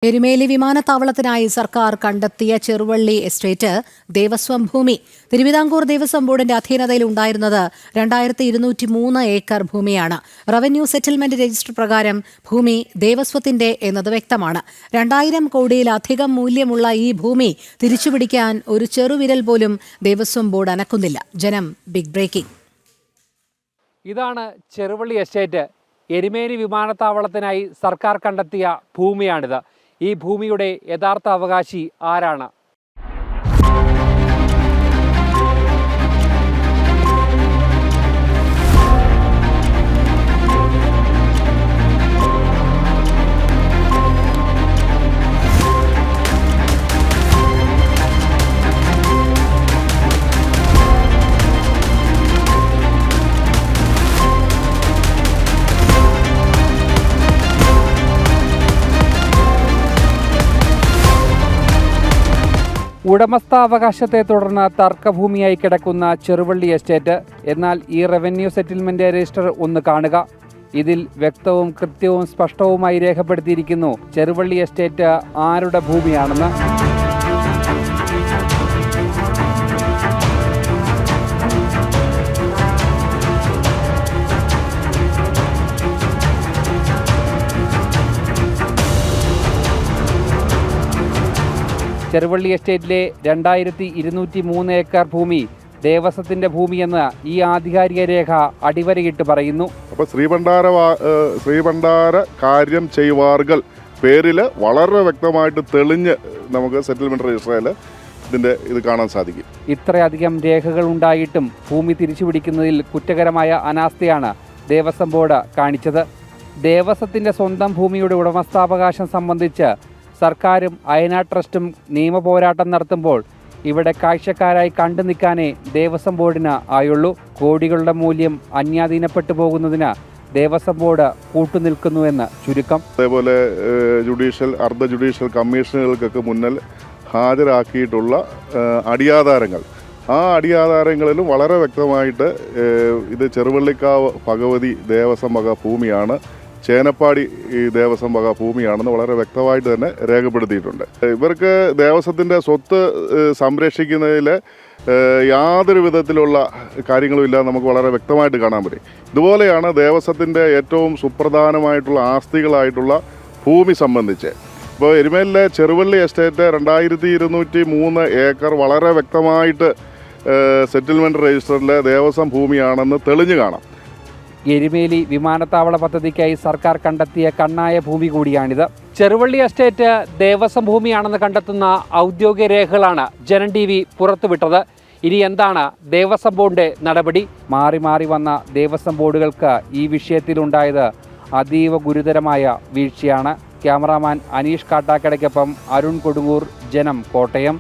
എരുമേലി വിമാനത്താവളത്തിനായി സർക്കാർ കണ്ടെത്തിയ ചെറുവള്ളി എസ്റ്റേറ്റ് ദേവസ്വം ഭൂമി. തിരുവിതാംകൂർ ദേവസ്വം ബോർഡിന്റെ അധീനതയിൽ ഉണ്ടായിരുന്നത് 2203 ഏക്കർ ഭൂമിയാണ്. റവന്യൂ സെറ്റിൽമെന്റ് രജിസ്റ്റർ പ്രകാരം ഭൂമി ദേവസ്വത്തിന്റെ എന്നത് വ്യക്തമാണ്. 2000 കോടിയിലധികം മൂല്യമുള്ള ഈ ഭൂമി തിരിച്ചുപിടിക്കാൻ ഒരു ചെറുവിരൽ പോലും ദേവസ്വം ബോർഡ് അനക്കുന്നില്ല. ജനം ബിഗ് ബ്രേക്കിംഗ്. ഇതാണ് ചെറുവള്ളി എസ്റ്റേറ്റ്. എരുമേലി വിമാനത്താവളത്തിനായി സർക്കാർ കണ്ടെത്തിയ ഭൂമിയാണിത്. ഈ ഭൂമിയുടെ യഥാർത്ഥ അവകാശി ആരാണ്? ഉടമസ്ഥാവകാശത്തെ തുടർന്ന് തർക്കഭൂമിയായി കിടക്കുന്ന ചെറുവള്ളി എസ്റ്റേറ്റ്. എന്നാൽ ഈ റവന്യൂ സെറ്റിൽമെന്റ് രജിസ്റ്റർ ഒന്ന് കാണുക. ഇതിൽ വ്യക്തവും കൃത്യവും സ്പഷ്ടവുമായി രേഖപ്പെടുത്തിയിരിക്കുന്നു ചെറുവള്ളി എസ്റ്റേറ്റ് ആരുടെ ഭൂമിയാണെന്ന്. ചെറുവള്ളി എസ്റ്റേറ്റിലെ 2203 ഏക്കർ ഭൂമി ദേവസ്വത്തിന്റെ ഭൂമിയെന്ന് ഈ ആധികാരിക രേഖ അടിവരയിട്ട് പറയുന്നു. അപ്പോൾ ശ്രീഭണ്ഡാര കാര്യം ചെയ്യുവാർകൾ പേരിൽ വളരെ വ്യക്തമായിട്ട് തെളിഞ്ഞ് നമുക്ക് സെറ്റിൽമെന്റ് രജിസ്റ്ററിൽ ഇത് കാണാൻ സാധിക്കും. ഇത്രയധികം രേഖകൾ ഉണ്ടായിട്ടും ഭൂമി തിരിച്ചുപിടിക്കുന്നതിൽ കുറ്റകരമായ അനാസ്ഥയാണ് ദേവസ്വം ബോർഡ് കാണിച്ചത്. ദേവസ്വത്തിന്റെ സ്വന്തം ഭൂമിയുടെ ഉടമസ്ഥാവകാശം സംബന്ധിച്ച് സർക്കാരും അയനാട് ട്രസ്റ്റും നിയമപോരാട്ടം നടത്തുമ്പോൾ ഇവിടെ കാഴ്ചക്കാരായി കണ്ടു നിൽക്കാനേ ദേവസ്വം ബോർഡിന് ആയുള്ളൂ. കോടികളുടെ മൂല്യം അന്യാധീനപ്പെട്ടു പോകുന്നതിന് ദേവസ്വം ബോർഡ് കൂട്ടുനിൽക്കുന്നുവെന്ന് ചുരുക്കം. അതേപോലെ അർദ്ധ ജുഡീഷ്യൽ കമ്മീഷനുകൾക്കൊക്കെ മുന്നിൽ ഹാജരാക്കിയിട്ടുള്ള അടിയാധാരങ്ങൾ, ആ അടിയാധാരങ്ങളിലും വളരെ വ്യക്തമായിട്ട് ഇത് ചെറുവള്ളിക്കാവ് ഭഗവതി ദേവസ്വം വക ഭൂമിയാണ്, ചേനപ്പാടി ഈ ദേവസ്വം വക ഭൂമിയാണെന്ന് വളരെ വ്യക്തമായിട്ട് തന്നെ രേഖപ്പെടുത്തിയിട്ടുണ്ട്. ഇവർക്ക് ദേവസ്വത്തിൻ്റെ സ്വത്ത് സംരക്ഷിക്കുന്നതിൽ യാതൊരു വിധത്തിലുള്ള കാര്യങ്ങളും ഇല്ല, നമുക്ക് വളരെ വ്യക്തമായിട്ട് കാണാൻ പറ്റും. ഇതുപോലെയാണ് ദേവസ്വത്തിൻ്റെ ഏറ്റവും സുപ്രധാനമായിട്ടുള്ള ആസ്തികളായിട്ടുള്ള ഭൂമി സംബന്ധിച്ച്. ഇപ്പോൾ എരുമേലിലെ ചെറുവള്ളി എസ്റ്റേറ്റ് 2203 ഏക്കർ വളരെ വ്യക്തമായിട്ട് സെറ്റിൽമെൻറ്റ് രജിസ്റ്ററിലെ ദേവസ്വം ഭൂമിയാണെന്ന് തെളിഞ്ഞു കാണാം. എരുമേലി വിമാനത്താവള പദ്ധതിക്കായി സർക്കാർ കണ്ടെത്തിയ കണ്ണായ ഭൂമി കൂടിയാണിത്. ചെറുവള്ളി എസ്റ്റേറ്റ് ദേവസ്വം ഭൂമിയാണെന്ന് കണ്ടെത്തുന്ന ഔദ്യോഗിക രേഖകളാണ് ജനം TV പുറത്തുവിട്ടത്. ഇനി എന്താണ് ദേവസ്വം ബോർഡിന്റെ നടപടി? മാറി മാറി വന്ന ദേവസ്വം ബോർഡുകൾക്ക് ഈ വിഷയത്തിലുണ്ടായത് അതീവ ഗുരുതരമായ വീഴ്ചയാണ്. ക്യാമറാമാൻ അനീഷ് കാട്ടാക്കടയ്ക്കൊപ്പം അരുൺ കൊടുങ്ങൂർ, ജനം, കോട്ടയം.